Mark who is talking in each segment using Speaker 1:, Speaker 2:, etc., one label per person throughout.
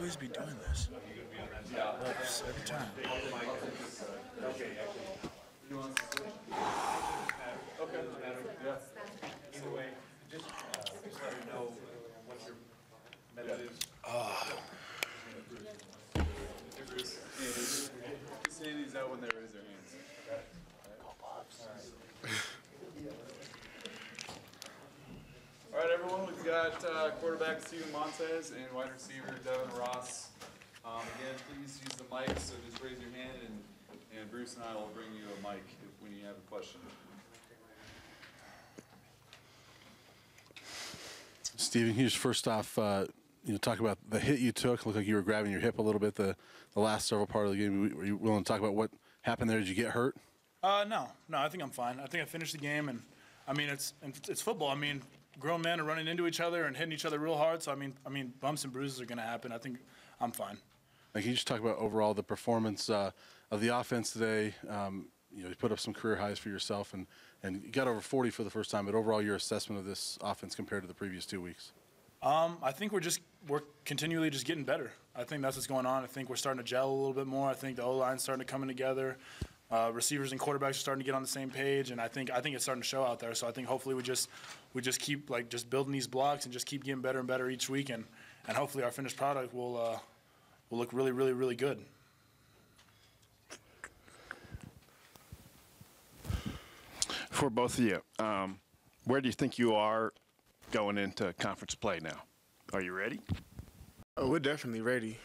Speaker 1: always be doing this. Oops, every time.
Speaker 2: Okay. Yeah. Either way, just let her know what your method is. Just say these out when they raise their hands. Okay. All right, everyone. We've got quarterback Steven Montez and wide receiver Devin Ross. Again, please use the mic. So just raise your hand, and Bruce and I will bring you a mic when you have a question.
Speaker 3: Steven, can you just first off, talk about the hit you took? It looked like you were grabbing your hip a little bit the last several part of the game. Were you willing to talk about what happened there? Did you get hurt?
Speaker 1: No, I think I'm fine. I think I finished the game, and I mean it's football. I mean, grown men are running into each other and hitting each other real hard. So I mean bumps and bruises are going to happen. I think I'm fine.
Speaker 3: Can you just talk about overall the performance of the offense today? You put up some career highs for yourself, and you got over 40 for the first time. But overall, your assessment of this offense compared to the previous 2 weeks?
Speaker 1: I think we're continually just getting better. I think that's what's going on. I think we're starting to gel a little bit more. I think the O-line's starting to come together. Receivers and quarterbacks are starting to get on the same page, and I think it's starting to show out there. So I think hopefully we just keep just building these blocks and just keep getting better and better each week, and hopefully our finished product will look really, really, really good.
Speaker 4: For both of you, where do you think you are going into conference play now? Are you ready?
Speaker 5: Oh, we're definitely ready.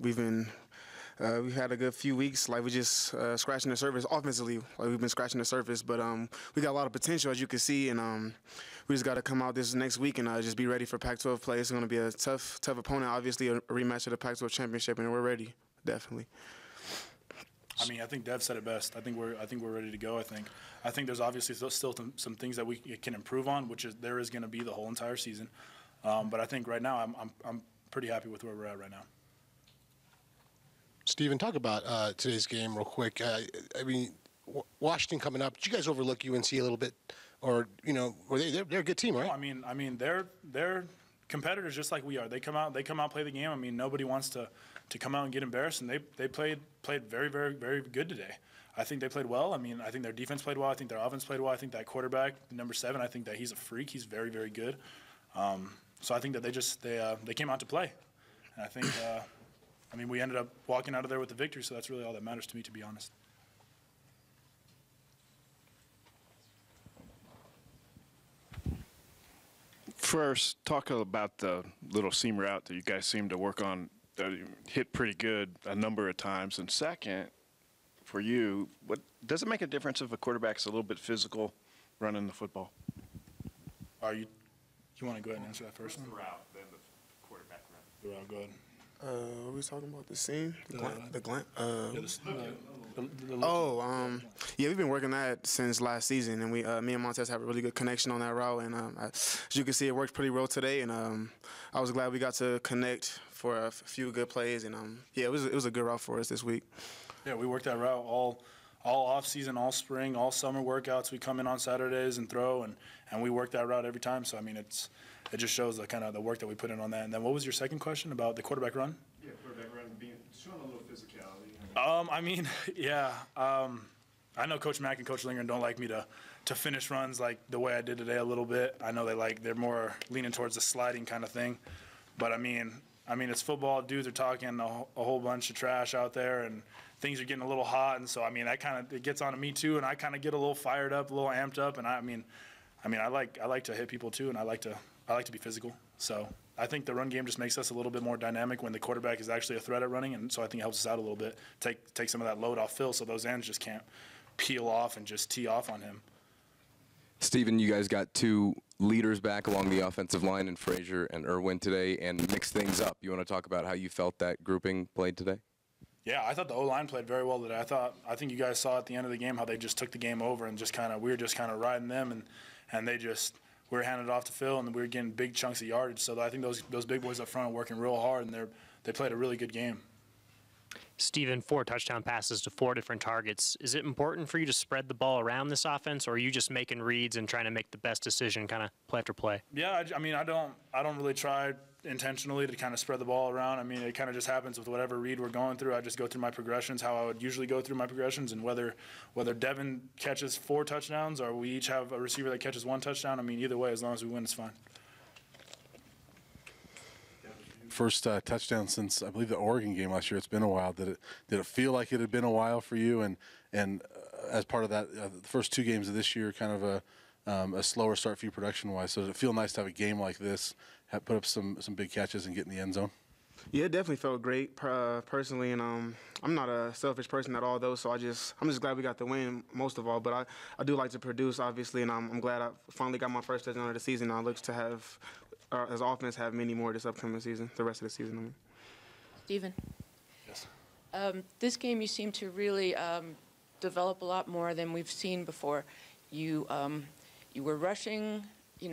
Speaker 5: We've had a good few weeks. Like, we just scratching the surface offensively. Like, we've been scratching the surface, but we got a lot of potential, as you can see, and we just got to come out this next week and just be ready for Pac-12 play. It's going to be a tough opponent. Obviously, a rematch of the Pac-12 championship, and we're ready, definitely.
Speaker 1: I mean, I think Dev said it best. I think we're ready to go. I think there's obviously still some things that we can improve on, which is there is going to be the whole entire season. But I think right now I'm pretty happy with where we're at right now.
Speaker 6: Steven, talk about today's game real quick. I mean, Washington coming up. Did you guys overlook UNC a little bit, or they're a good team, right?
Speaker 1: No, I mean they're competitors just like we are. They come out, play the game. I mean, nobody wants to come out and get embarrassed, and they played very, very, very good today. I think they played well. I mean, I think their defense played well. I think their offense played well. I think that quarterback, number 7, I think that he's a freak. He's very, very good. So I think that they came out to play, and I think we ended up walking out of there with the victory. So that's really all that matters to me, to be honest.
Speaker 4: First, talk about the little seam route that you guys seem to work on, hit pretty good a number of times. And second, for you, does it make a difference if a quarterback's a little bit physical running the football?
Speaker 1: You want to go ahead and answer that first?
Speaker 4: The route, then the quarterback route.
Speaker 1: The route, go ahead.
Speaker 5: What are we talking about? The seam? The glant? Yeah, we've been working that since last season, and me and Montez have a really good connection on that route, and as you can see, it worked pretty well today, and I was glad we got to connect for a few good plays, and yeah, it was a good route for us this week.
Speaker 1: Yeah, we worked that route all off season, all spring, all summer workouts. We come in on Saturdays and throw, and we work that route every time. So I mean, it just shows the kind of the work that we put in on that. And then what was your second question about the quarterback run?
Speaker 4: Yeah, quarterback run showing a little physicality.
Speaker 1: I know Coach Mack and Coach Lingren don't like me to finish runs like the way I did today a little bit. I know they're more leaning towards the sliding kind of thing. But I mean, it's football. Dudes are talking a whole bunch of trash out there, and things are getting a little hot. And so, I mean, it gets onto me too, and I kind of get a little fired up, a little amped up. And I like to hit people too, and I like to be physical. So I think the run game just makes us a little bit more dynamic when the quarterback is actually a threat at running, and so I think it helps us out a little bit, take some of that load off Phil, so those ends just can't peel off and just tee off on him.
Speaker 7: Steven, you guys got 2 leaders back along the offensive line in Frazier and Irwin today, and mixed things up. You want to talk about how you felt that grouping played today?
Speaker 1: Yeah, I thought the O-line played very well today. I think you guys saw at the end of the game how they just took the game over and we were just kind of riding them, and we were handing it off to Phil, and we were getting big chunks of yardage. So I think those big boys up front are working real hard, and they played a really good game.
Speaker 8: Steven, 4 touchdown passes to 4 different targets. Is it important for you to spread the ball around this offense, or are you just making reads and trying to make the best decision kind of play after play?
Speaker 1: Yeah, I mean, I don't really try intentionally to kind of spread the ball around. I mean, it kind of just happens with whatever read we're going through. I just go through my progressions, how I would usually go through my progressions, and whether Devin catches 4 touchdowns or we each have a receiver that catches 1 touchdown, I mean, either way, as long as we win, it's fine.
Speaker 3: First touchdown since I believe the Oregon game last year. It's been a while. Did it feel like it had been a while for you? And as part of that, the first 2 games of this year, kind of a slower start for you production wise. So does it feel nice to have a game like this, put up some big catches and get in the end zone?
Speaker 5: Yeah, it definitely felt great personally, and I'm not a selfish person at all, though. So I'm just glad we got the win most of all. But I do like to produce, obviously, and I'm glad I finally got my first touchdown of the season. I look to have, as offense, have many more this upcoming season, the rest of the season. I mean.
Speaker 9: Steven.
Speaker 1: Yes.
Speaker 9: This game you seem to really develop a lot more than we've seen before. You were rushing,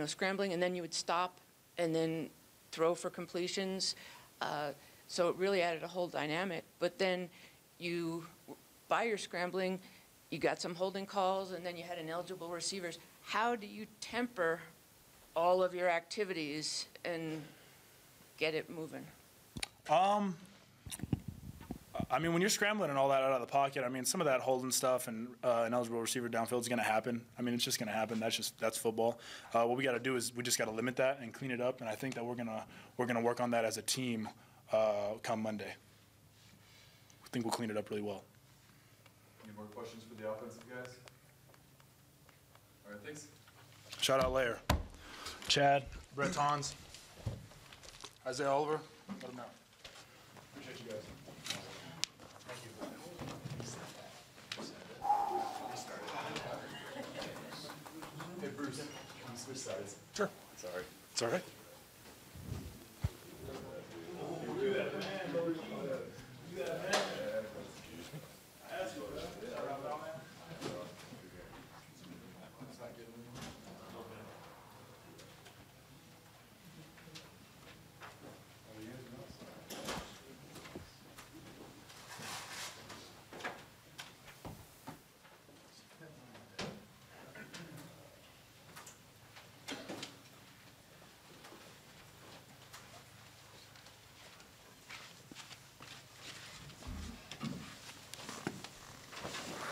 Speaker 9: scrambling, and then you would stop and then throw for completions. So it really added a whole dynamic. But then by your scrambling, you got some holding calls, and then you had ineligible receivers. How do you temper all of your activities and get it moving?
Speaker 1: I mean, when you're scrambling and all that out of the pocket, I mean, some of that holding stuff and ineligible receiver downfield is going to happen. I mean, it's just going to happen. That's football. What we got to do is we just got to limit that and clean it up. And I think that we're gonna work on that as a team come Monday. I think we'll clean it up really well.
Speaker 2: Any more questions for the offensive guys? All right, thanks.
Speaker 1: Shout out Lair, Chad, Brett Tons, Isaiah Oliver. Let them know. Appreciate you guys.
Speaker 2: Hey, Bruce, can you switch sides?
Speaker 1: Sure.
Speaker 2: Sorry.
Speaker 1: It's all right.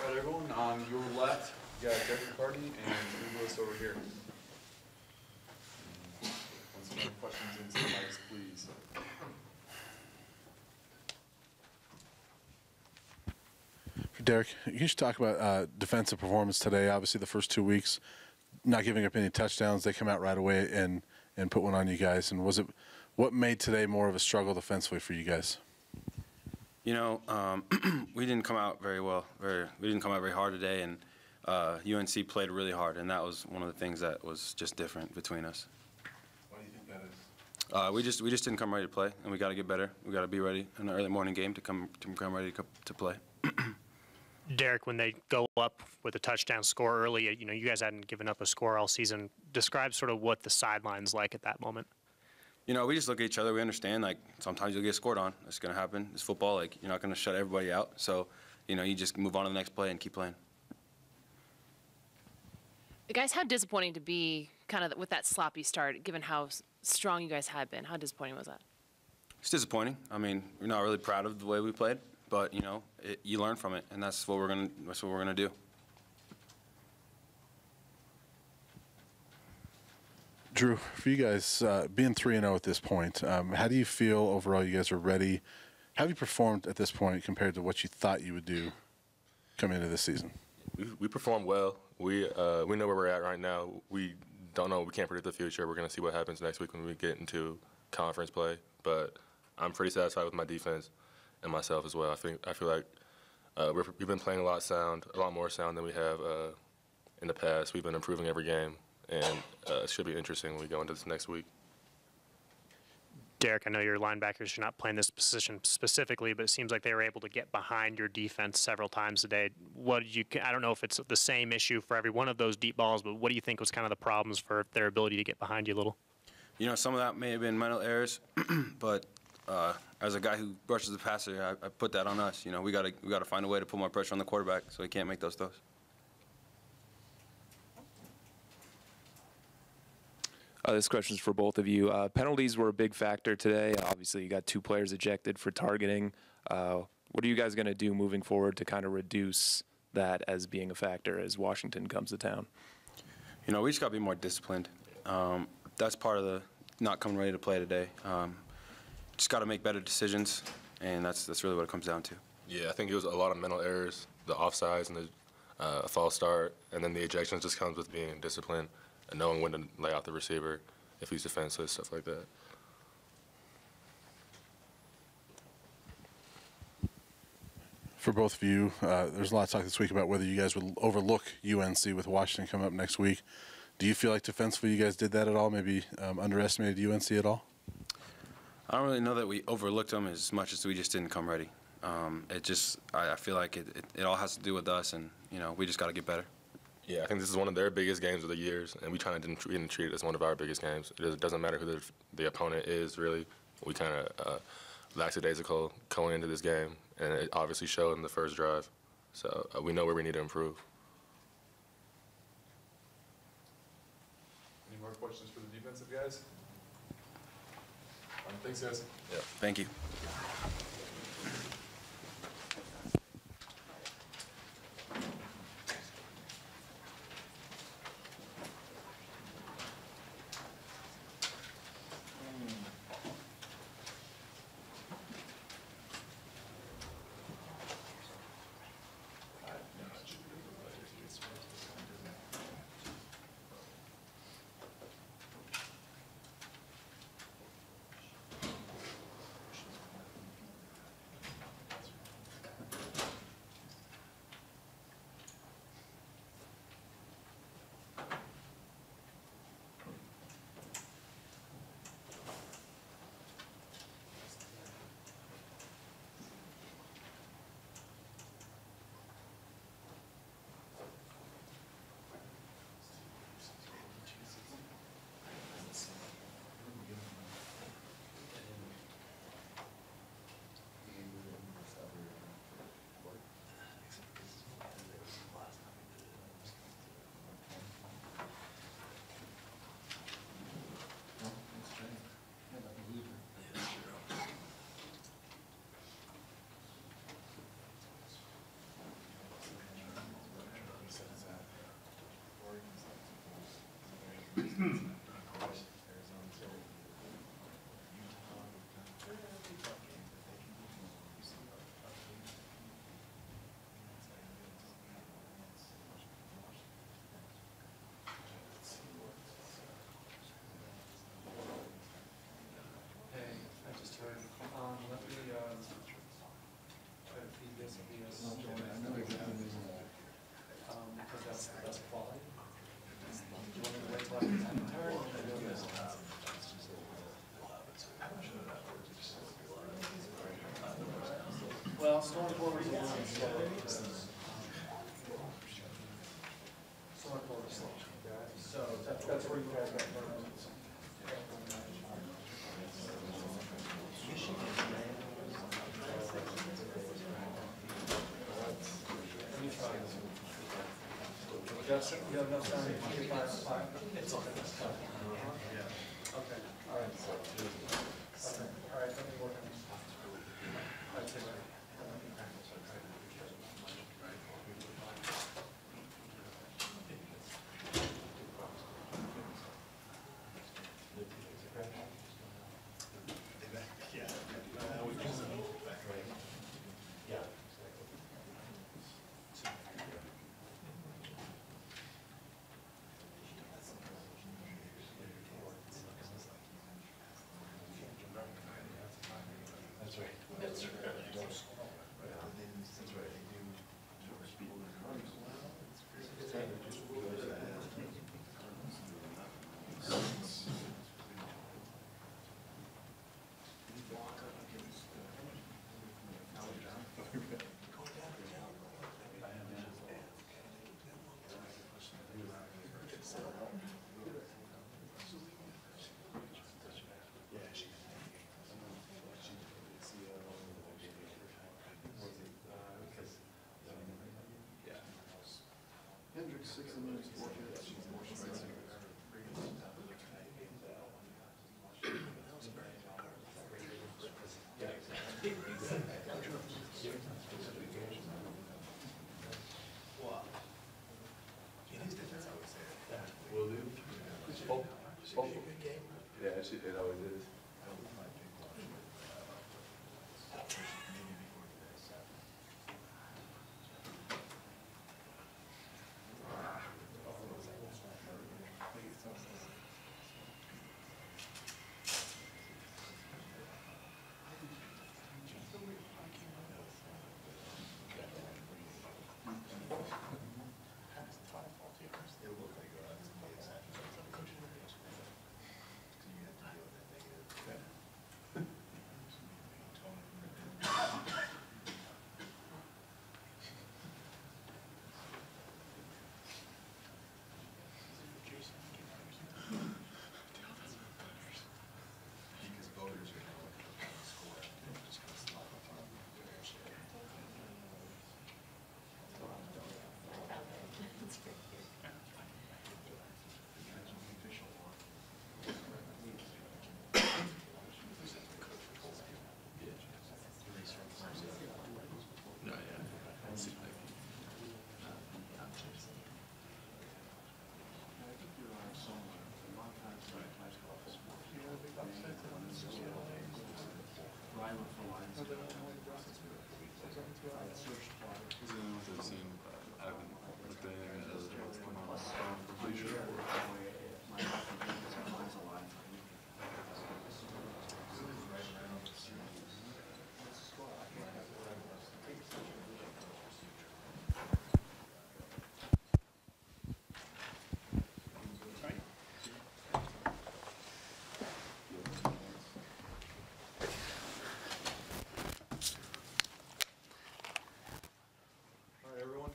Speaker 2: All right, everyone, on your left, you got Derek McCarty and Drew Lewis over here. Once you have questions into the mics, please.
Speaker 3: Derek, you just talk about defensive performance today. Obviously, the first 2 weeks, not giving up any touchdowns. They come out right away and put one on you guys. And what made today more of a struggle defensively for you guys?
Speaker 10: We didn't come out very well. We didn't come out very hard today, and UNC played really hard, and that was one of the things that was just different between us.
Speaker 3: Why do you think that is?
Speaker 10: We just didn't come ready to play, and we got to get better. We got to be ready in the early morning game to come ready to play.
Speaker 8: Derek, when they go up with a touchdown score early, you guys hadn't given up a score all season. Describe sort of what the sideline's like at that moment.
Speaker 10: We just look at each other. We understand, sometimes you'll get scored on. It's going to happen. It's football. You're not going to shut everybody out. So, you just move on to the next play and keep playing.
Speaker 11: Guys, how disappointing to be kind of with that sloppy start, given how strong you guys had been? How disappointing was that?
Speaker 10: It's disappointing. I mean, we're not really proud of the way we played, but, you learn from it, and that's what we're gonna do.
Speaker 3: Drew, for you guys, being 3-0 at this point, how do you feel overall you guys are ready? How have you performed at this point compared to what you thought you would do coming into this season?
Speaker 12: We performed well. We know where we're at right now. We don't know. We can't predict the future. We're going to see what happens next week when we get into conference play. But I'm pretty satisfied with my defense and myself as well. I feel like we've been playing a lot more sound than we have in the past. We've been improving every game. And it should be interesting when we go into this next week.
Speaker 8: Derek, I know your linebackers are not playing this position specifically, but it seems like they were able to get behind your defense several times today. I don't know if it's the same issue for every one of those deep balls, but what do you think was kind of the problems for their ability to get behind you a little?
Speaker 10: Some of that may have been mental errors, but as a guy who rushes the passer, I put that on us. You know, we gotta find a way to put more pressure on the quarterback so he can't make those throws.
Speaker 13: This question is for both of you. Penalties were a big factor today. Obviously, you got 2 players ejected for targeting. What are you guys going to do moving forward to kind of reduce that as being a factor as Washington comes to town?
Speaker 10: You know, we just got to be more disciplined. That's part of the not coming ready to play today. Just got to make better decisions, and that's really what it comes down to.
Speaker 12: Yeah, I think it was a lot of mental errors, the offsides and the false start, and then the ejections just comes with being disciplined and knowing when to lay out the receiver if he's defenseless, stuff like that.
Speaker 3: For both of you, there's a lot of talk this week about whether you guys would overlook UNC with Washington coming up next week. Do you feel like defensively you guys did that at all? Maybe underestimated UNC at all?
Speaker 10: I don't really know that we overlooked them as much as we just didn't come ready. I feel like it all has to do with us, and you know, we just got to get better.
Speaker 12: Yeah, I think this is one of their biggest games of the years, and we didn't treat it as one of our biggest games. It doesn't matter who the opponent is, really. We kind of lackadaisical going into this game, and it obviously showed in the first drive. So we know where we need to improve.
Speaker 2: Any more questions for the defensive guys? Thanks, guys.
Speaker 10: Yeah. Thank you.
Speaker 14: Well, storm forward is slow. Storm forward is slow. So that's where you guys got burned. Justin, you have enough time to get 5 It's okay. Okay, all right. Okay, all right, let me work on this. That's it.
Speaker 2: Yeah, it always is.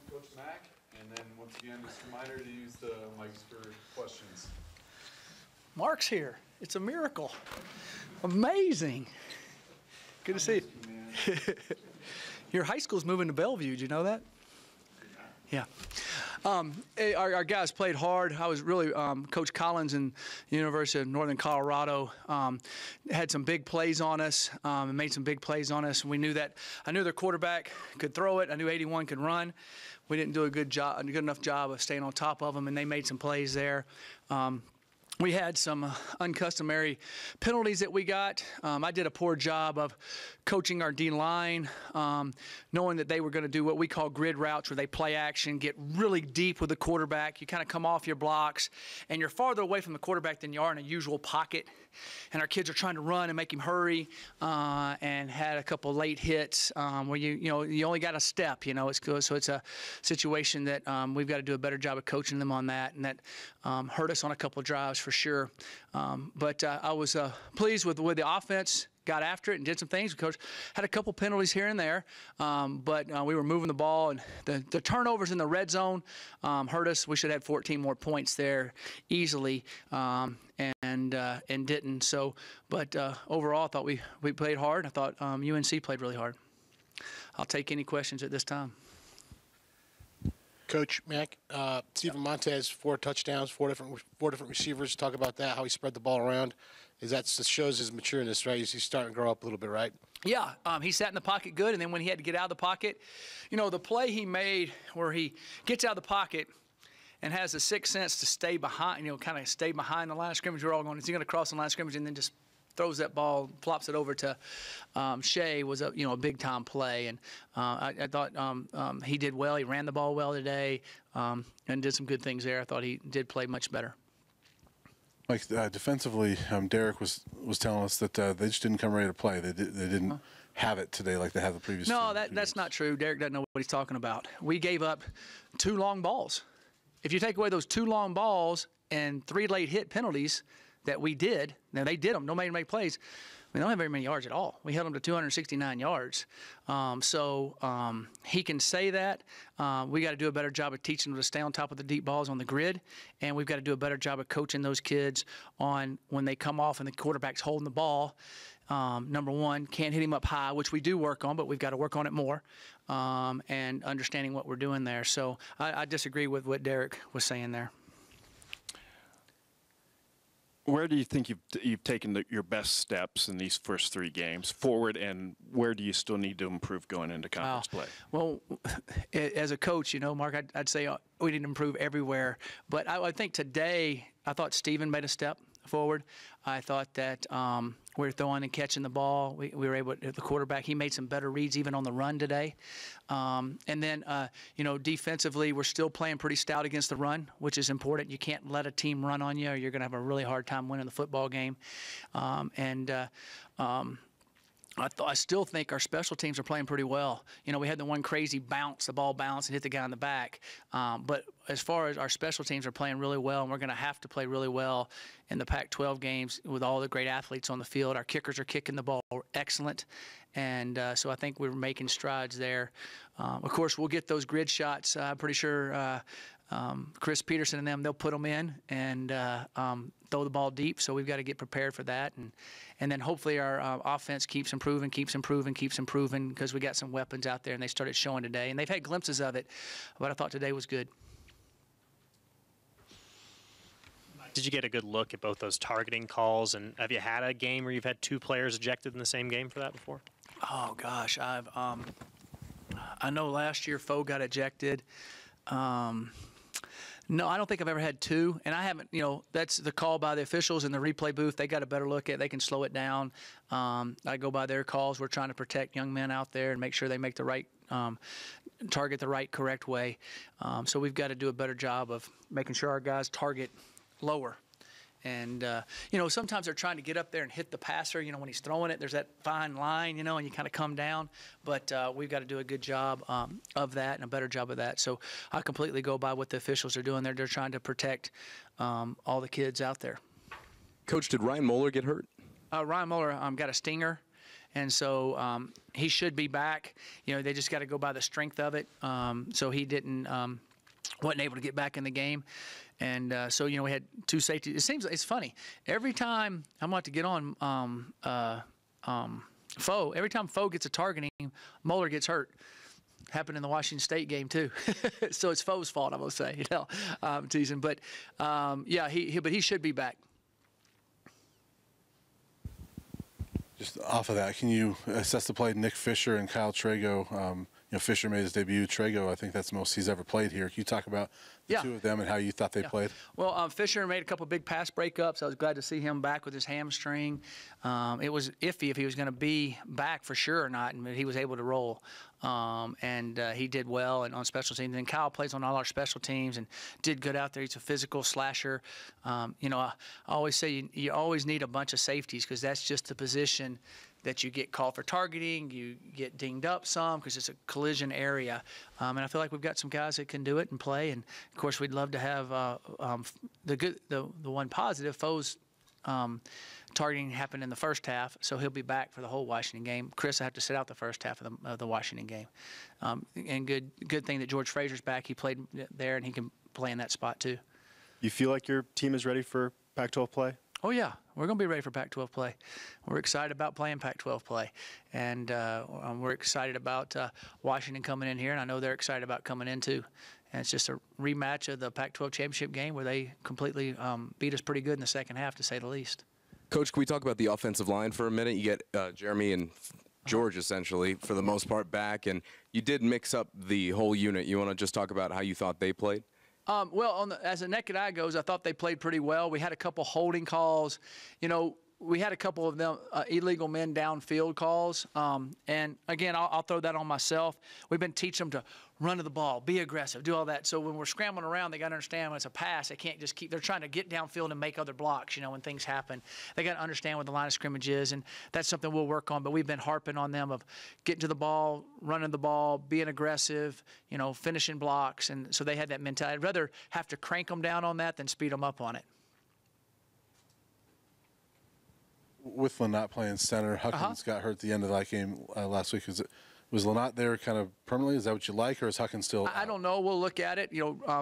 Speaker 2: Coach Mack, and then once again, just a reminder to use the mics for questions.
Speaker 15: Mark's here. It's a miracle. Amazing. Good to see you. Your high school's moving to Bellevue. Did you know that? Yeah. Our guys played hard. I was really, Coach Collins and the University of Northern Colorado had some big plays on us and made some big plays on us. And we knew that. I knew their quarterback could throw it. I knew 81 could run. We didn't do a good enough job of staying on top of them, and they made some plays there. We had some uncustomary penalties that we got. I did a poor job of coaching our D-line, knowing that they were going to do what we call grid routes, where they play action, get really deep with the quarterback. You kind of come off your blocks, and you're farther away from the quarterback than you are in a usual pocket. And our kids are trying to run and make him hurry, and had a couple late hits where you only got a step. So it's a situation that we've got to do a better job of coaching them on that, and that hurt us on a couple of drives for sure. But I was pleased with the way the offense got after it and did some things. Coach had a couple penalties here and there, but we were moving the ball, and the turnovers in the red zone hurt us. We should have had 14 more points there easily, and didn't. So, but overall, I thought we played hard. I thought UNC played really hard. I'll take any questions at this time.
Speaker 6: Coach Mack, Steven Montez, 4 touchdowns, four different receivers. Talk about that, how he spread the ball around. That shows his matureness, right? He's starting to grow up a little bit, right?
Speaker 15: Yeah, he sat in the pocket good, and then when he had to get out of the pocket, the play he made where he gets out of the pocket and has the sixth sense to stay behind, kind of stay behind the line of scrimmage. We're all going, is he going to cross the line of scrimmage, and then just throws that ball, flops it over to Shea was a big-time play. And I thought he did well. He ran the ball well today and did some good things there. I thought he did play much better.
Speaker 3: Mike, defensively, Derek was telling us that they just didn't come ready to play. They didn't have it today like they have the previous.
Speaker 15: No, that's not true. Derek doesn't know what he's talking about. We gave up 2 long balls. If you take away those 2 long balls and 3 late hit penalties that we did, now they did them. Nobody made plays. We don't have very many yards at all. We held them to 269 yards. So he can say that. We got to do a better job of teaching them to stay on top of the deep balls on the grid, and we've got to do a better job of coaching those kids on when they come off and the quarterback's holding the ball. Number one, can't hit him up high, which we do work on, but we've got to work on it more, and understanding what we're doing there. So I disagree with what Derek was saying there.
Speaker 4: Where do you think you've taken your best steps in these first 3 games forward, and where do you still need to improve going into conference play?
Speaker 15: Well, as a coach, Mark, I'd say we need to improve everywhere. But I think today, I thought Steven made a step forward. I thought that we were throwing and catching the ball. We were able to, the quarterback, he made some better reads even on the run today. And then, defensively, we're still playing pretty stout against the run, which is important. You can't let a team run on you or you're going to have a really hard time winning the football game. I still think our special teams are playing pretty well. We had the one crazy bounce, the ball bounced and hit the guy in the back. But as far as our special teams are playing really well, and we're going to have to play really well in the Pac-12 games with all the great athletes on the field. Our kickers are kicking the ball excellent. And so I think we're making strides there. Of course, we'll get those grid shots. I'm pretty sure Chris Peterson and them, they'll put them in and throw the ball deep. So we've got to get prepared for that. And then hopefully our offense keeps improving because we got some weapons out there and they started showing today. And they've had glimpses of it, but I thought today was good.
Speaker 8: Did you get a good look at both those targeting calls? And have you had a game where you've had 2 players ejected in the same game for that before?
Speaker 15: Oh, gosh. I know last year Foe got ejected. No, I don't think I've ever had 2, and I haven't, that's the call by the officials in the replay booth. They got a better look at it. They can slow it down. I go by their calls. We're trying to protect young men out there and make sure they make the right target the right, correct way. So we've got to do a better job of making sure our guys target lower. And, sometimes they're trying to get up there and hit the passer. When he's throwing it, there's that fine line, and you kind of come down. But we've got to do a good job of that and a better job of that. So I completely go by what the officials are doing. They're trying to protect all the kids out there.
Speaker 7: Coach, did Ryan Moeller get hurt?
Speaker 15: Ryan Moeller got a stinger. And so he should be back. They just got to go by the strength of it. So he wasn't able to get back in the game. And so, we had 2 safeties. It seems it's funny. Every time I'm about to get on Foe, every time Foe gets a targeting, Moeller gets hurt. Happened in the Washington State game too. So it's Foe's fault, I will say. Teasing, but he should be back.
Speaker 3: Just off of that, can you assess the play Nick Fisher and Kyle Trago? Fisher made his debut. Trago, I think that's the most he's ever played here. Can you talk about the 2 of them and how you thought they played?
Speaker 15: Well, Fisher made a couple big pass breakups. I was glad to see him back with his hamstring. It was iffy if he was going to be back for sure or not, and he was able to roll. And he did well and on special teams. And Kyle plays on all our special teams and did good out there. He's a physical slasher. I always say you always need a bunch of safeties because that's just the position that you get called for targeting, you get dinged up some because it's a collision area. And I feel like we've got some guys that can do it and play. And, of course, we'd love to have the one positive, Foe's targeting happened in the first half, so he'll be back for the whole Washington game. Chris will have to sit out the first half of the Washington game. And good thing that George Frazier's back. He played there, and he can play in that spot too.
Speaker 16: You feel like your team is ready for Pac-12 play?
Speaker 15: Oh, yeah. We're going to be ready for Pac-12 play. We're excited about playing Pac-12 play. And we're excited about Washington coming in here, and I know they're excited about coming in too. And it's just a rematch of the Pac-12 championship game where they completely beat us pretty good in the second half, to say the least.
Speaker 7: Coach, can we talk about the offensive line for a minute? You get Jeremy and George, essentially, for the most part, back. And you did mix up the whole unit. You want to just talk about how you thought they played?
Speaker 15: Well, as the naked eye goes, I thought they played pretty well. We had a couple holding calls. We had a couple of them illegal men downfield calls. And, again, I'll throw that on myself. We've been teaching them to run to the ball, be aggressive, do all that. So when we're scrambling around, they got to understand when it's a pass, they can't just keep – they're trying to get downfield and make other blocks, when things happen. They got to understand what the line of scrimmage is, and that's something we'll work on. But we've been harping on them of getting to the ball, running the ball, being aggressive, finishing blocks. And so they had that mentality. I'd rather have to crank them down on that than speed them up on it.
Speaker 3: With Lynott playing center, Huckins got hurt at the end of that game last week. Was Lynott there kind of permanently? Is that what you like, or is Huckins still?
Speaker 15: I don't know. We'll look at it.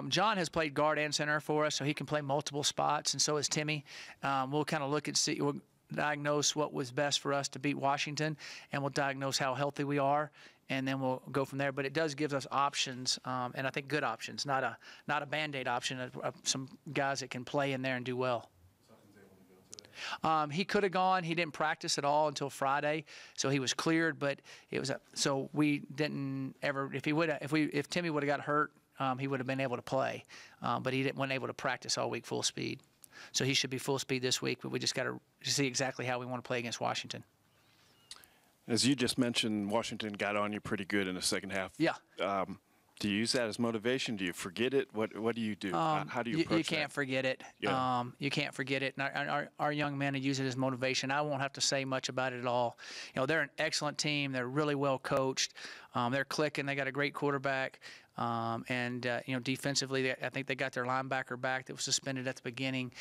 Speaker 15: John has played guard and center for us, so he can play multiple spots, and so has Timmy. We'll kind of look and see. We'll diagnose what was best for us to beat Washington, and we'll diagnose how healthy we are, and then we'll go from there. But it does give us options, and I think good options, not a Band-Aid option. Some guys that can play in there and do well. He could have gone. He didn't practice at all until Friday, so he was cleared. But it was so we didn't ever. If Timmy would have got hurt, he would have been able to play. But he wasn't able to practice all week full speed. So he should be full speed this week. But we just got to see exactly how we want to play against Washington.
Speaker 4: As you just mentioned, Washington got on you pretty good in the second half.
Speaker 15: Yeah.
Speaker 4: Do you use that as motivation? Do you forget it? What do you do? How do you approach
Speaker 15: You can't
Speaker 4: that?
Speaker 15: forget it.
Speaker 4: Yeah.
Speaker 15: You can't forget it. And our young men use it as motivation. I won't have to say much about it at all. They're an excellent team. They're really well coached. They're clicking. They got a great quarterback. Defensively, I think they got their linebacker back that was suspended at the beginning.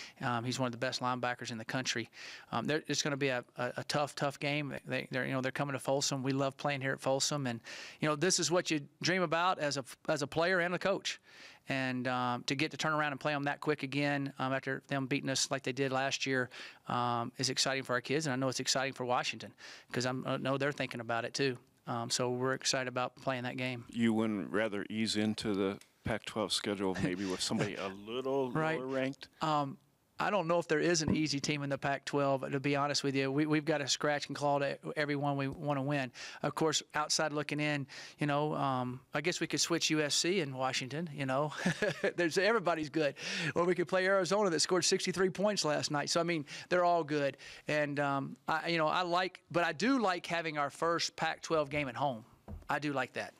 Speaker 15: He's one of the best linebackers in the country. It's going to be a tough game. They're coming to Folsom. We love playing here at Folsom, and this is what you dream about as a player and a coach. And to get to turn around and play them that quick again after them beating us like they did last year is exciting for our kids, and I know it's exciting for Washington because I know they're thinking about it too. So we're excited about playing that game.
Speaker 4: You wouldn't rather ease into the Pac-12 schedule maybe with somebody a little lower ranked?
Speaker 15: I don't know if there is an easy team in the Pac-12, to be honest with you. We've got to scratch and claw to every one we want to win. Of course, outside looking in, I guess we could switch USC in Washington, everybody's good. Or we could play Arizona that scored 63 points last night. So, I mean, they're all good. And, but I do like having our first Pac-12 game at home. I do like that.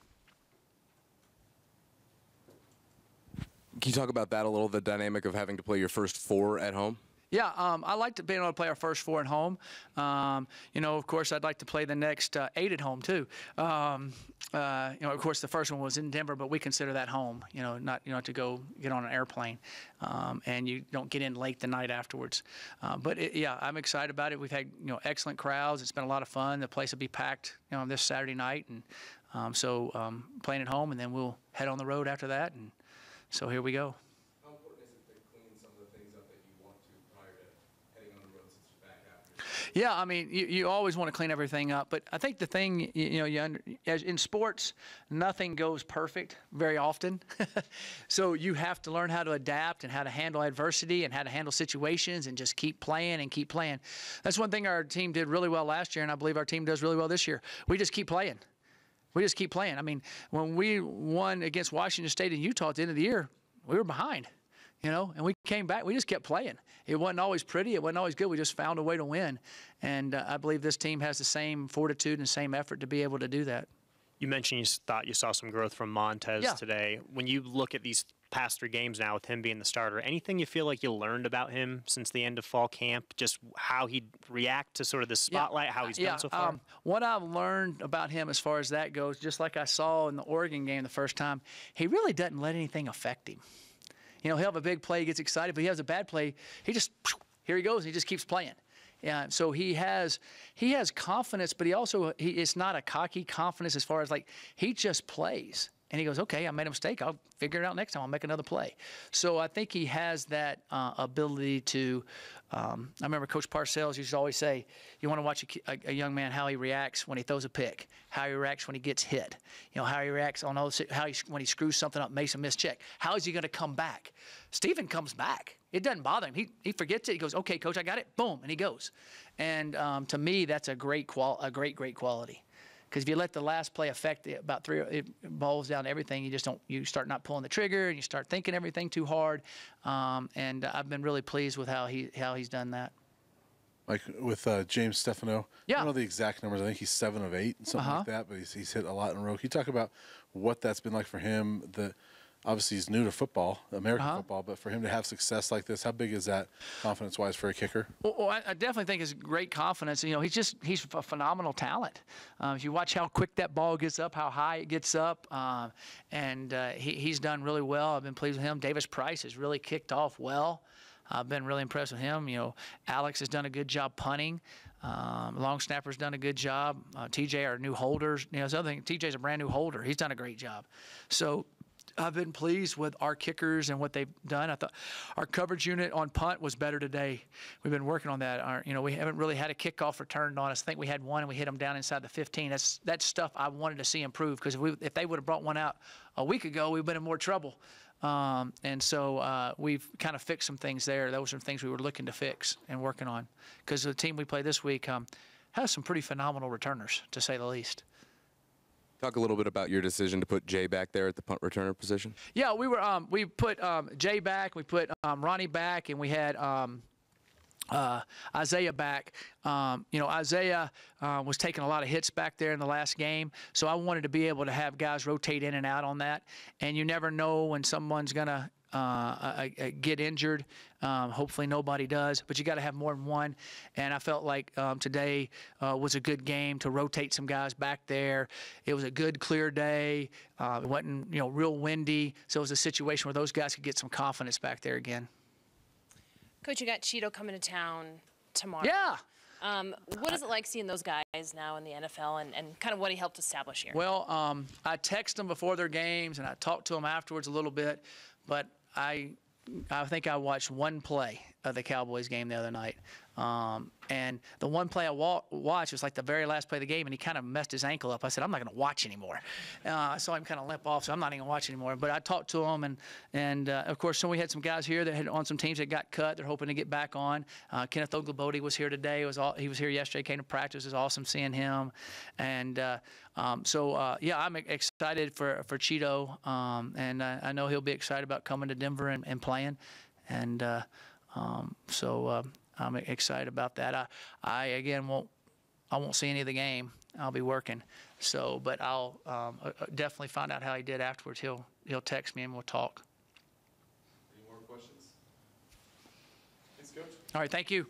Speaker 7: Can you talk about that a little, the dynamic of having to play your first 4 at home?
Speaker 15: Yeah, I like to be able to play our first 4 at home. Of course, I'd like to play the next 8 at home too. Of course, the first one was in Denver, but we consider that home. Not to go get on an airplane, and you don't get in late the night afterwards. I'm excited about it. We've had excellent crowds. It's been a lot of fun. The place will be packed this Saturday night, and playing at home, and then we'll head on the road after that. And so here we go.
Speaker 7: How important is it to clean some of the things up that you want to prior to heading on the road since you're back after?
Speaker 15: Yeah, I mean, you always want to clean everything up, but I think the thing, as in sports, nothing goes perfect very often. So you have to learn how to adapt and how to handle adversity and how to handle situations and just keep playing and keep playing. That's one thing our team did really well last year, and I believe our team does really well this year. We just keep playing. We just keep playing. I mean, when we won against Washington State and Utah at the end of the year, we were behind, and we came back. We just kept playing. It wasn't always pretty. It wasn't always good. We just found a way to win. And I believe this team has the same fortitude and same effort to be able to do that.
Speaker 8: You mentioned you thought you saw some growth from Montez today. When you look at these past 3 games now with him being the starter, anything you feel like you learned about him since the end of fall camp, just how he'd react to sort of the spotlight, how he's done so far?
Speaker 15: What I've learned about him as far as that goes, just like I saw in the Oregon game the first time, he really doesn't let anything affect him. He'll have a big play, he gets excited, but he has a bad play, he just, here he goes, he just keeps playing. Yeah, so he has confidence, but it's not a cocky confidence as far as he just plays. And he goes, okay, I made a mistake. I'll figure it out next time. I'll make another play. So I think he has that ability to I remember Coach Parcells used to always say, you want to watch a young man, how he reacts when he throws a pick, how he reacts when he gets hit, how he reacts on when he screws something up, makes a missed check. How is he going to come back? Stephen comes back. It doesn't bother him. He forgets it. He goes, okay, Coach, I got it. Boom, and he goes. And to me, that's a great quality. Because if you let the last play affect about 3, it boils down to everything. You start not pulling the trigger, and you start thinking everything too hard. And I've been really pleased with how he's done that.
Speaker 3: Like with James Stefano, I don't know the exact numbers. I think he's 7 of 8, something like that. But he's hit a lot in a row. Can you talk about what that's been like for him? Obviously, he's new to football, American football, but for him to have success like this, how big is that confidence-wise for a kicker?
Speaker 15: Well, I definitely think it's great confidence. He's a phenomenal talent. If you watch how quick that ball gets up, how high it gets up, and he's done really well. I've been pleased with him. Davis Price has really kicked off well. I've been really impressed with him. Alex has done a good job punting. Long snapper's done a good job. TJ, our new holders. This other thing, TJ's a brand new holder. He's done a great job. So I've been pleased with our kickers and what they've done. I thought our coverage unit on punt was better today. We've been working on that. We haven't really had a kickoff returned on us. I think we had one, and we hit them down inside the 15. That's stuff I wanted to see improve, because if they would have brought one out a week ago, we've been in more trouble. And so we've kind of fixed some things there. Those are things we were looking to fix and working on. Because the team we play this week has some pretty phenomenal returners, to say the least.
Speaker 7: Talk a little bit about your decision to put Jay back there at the punt returner position.
Speaker 15: Yeah, we put Jay back, we put Ronnie back, and we had Isaiah back. Isaiah was taking a lot of hits back there in the last game, so I wanted to be able to have guys rotate in and out on that. And you never know when someone's going to get injured. Hopefully nobody does, but you got to have more than one. And I felt like today was a good game to rotate some guys back there. It was a good, clear day. It wasn't, real windy, so it was a situation where those guys could get some confidence back there again.
Speaker 11: Coach, you got Cheeto coming to town tomorrow.
Speaker 15: Yeah.
Speaker 11: What is it like seeing those guys now in the NFL and kind of what he helped establish here?
Speaker 15: Well, I text them before their games, and I talked to them afterwards a little bit, but I think I watched one play of the Cowboys game the other night. And the one play I watched was like the very last play of the game, and he kind of messed his ankle up. I said, I'm not going to watch anymore. I saw him kind of limp off, so I'm not even going to watch anymore. But I talked to him, and of course, so we had some guys here that had on some teams that got cut. They're hoping to get back on. Kenneth Oglebody was here today. He was here yesterday, came to practice. It was awesome seeing him. And I'm excited for Cheeto, and I know he'll be excited about coming to Denver and playing. And I'm excited about that. I won't see any of the game. I'll be working. But I'll definitely find out how he did afterwards. He'll text me and we'll talk.
Speaker 2: Any more questions? Thanks, Coach.
Speaker 15: All right, thank you.